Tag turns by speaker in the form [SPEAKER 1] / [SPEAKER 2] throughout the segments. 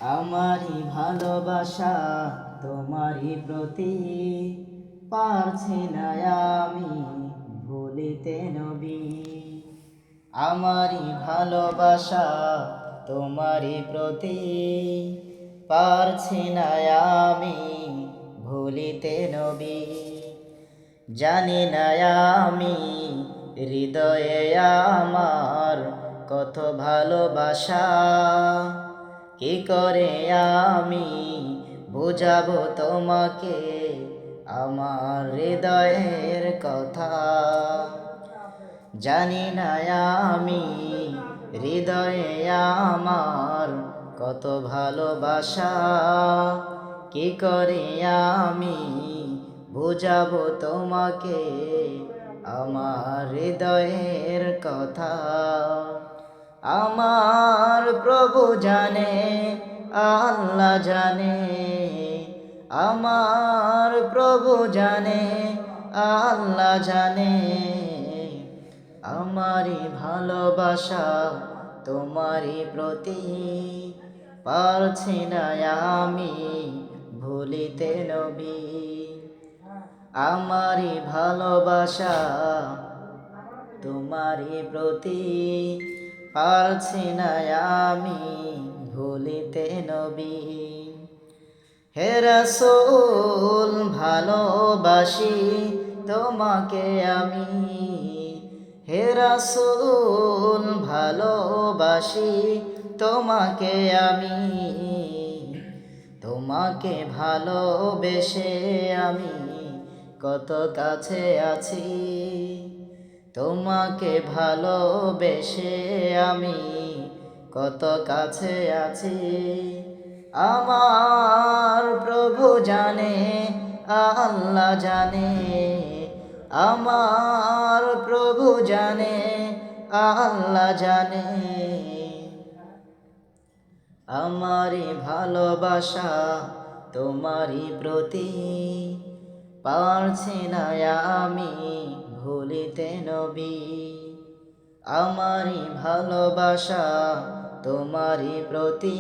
[SPEAKER 1] আমারই ভালোবাসা তোমারই প্রতি, পারছি না আমি ভুলিতে নবী। আমারই ভালোবাসা তোমারই প্রতি, পারছি না আমি ভুলিতে নবী। জানি না আমি হৃদয়ে আমার কত ভালোবাসা, কি করে আমি বুঝাবো তোমাকে আমার হৃদয়ের কথা। জানি না আমি হৃদয়ে আমার কত ভালোবাসা, কি করে আমি বুঝাবো তোমাকে আমার হৃদয়ের কথা। আমার প্রভু জানে, আল্লাহ জানে, আমার প্রভু জানে, আল্লাহ জানে, আমারই ভালোবাসা তোমারই প্রতি, পারছি না আমি ভুলিতে নবী। আমারই ভালোবাসা তোমারই প্রতি, পারছি না আমি ভুলিতে নবী। হে রাসূল ভালোবাসি তোমাকে আমি, হে রাসূল ভালোবাসি তোমাকে আমি, তোমাকে ভালোবেসে আমি কত কাছে আছি, তোমাকে ভালোবেসে আমি কত কাছে আছি। আমার প্রভু জানে, আল্লাহ জানে, আমার প্রভু জানে, আল্লাহ জানে, আমারই ভালোবাসা তোমারই প্রতি, পারছি না আমি ভুলিতে নবী। আমারই ভালোবাসা তোমারই প্রতি,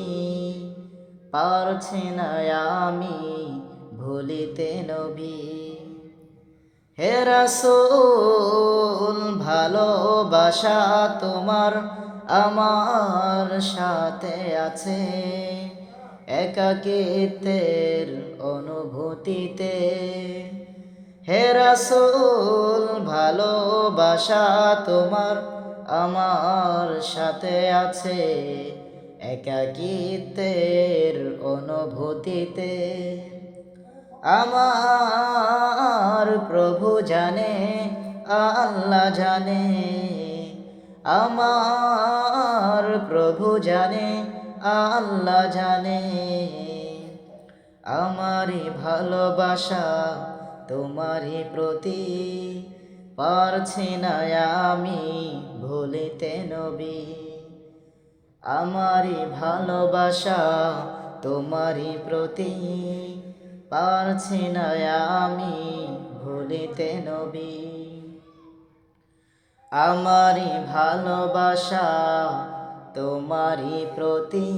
[SPEAKER 1] পারছি না আমি ভুলিতে নবী। হে রাসূল ভালোবাসা তোমার আমার সাথে আছে, একাকিত্বের অনুভূতিতে। হে রাসূল ভালোবাসা তোমার আমার সাথে আছে, একাকিত্বের অনুভূতিতে। আমার প্রভু জানে, আল্লাহ জানে, আমার প্রভু জানে, আল্লাহ জানে, আমারই ভালোবাসা তোমারই প্রতি, পারছি না আমি ভুলিতে নবী। আমারই ভালোবাসা তোমারই প্রতি, পারছি না আমি ভুলিতে নবী। আমারই ভালোবাসা তোমারই প্রতি,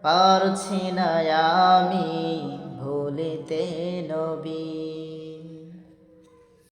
[SPEAKER 1] পারছি না আমি ভুলিতে নবী।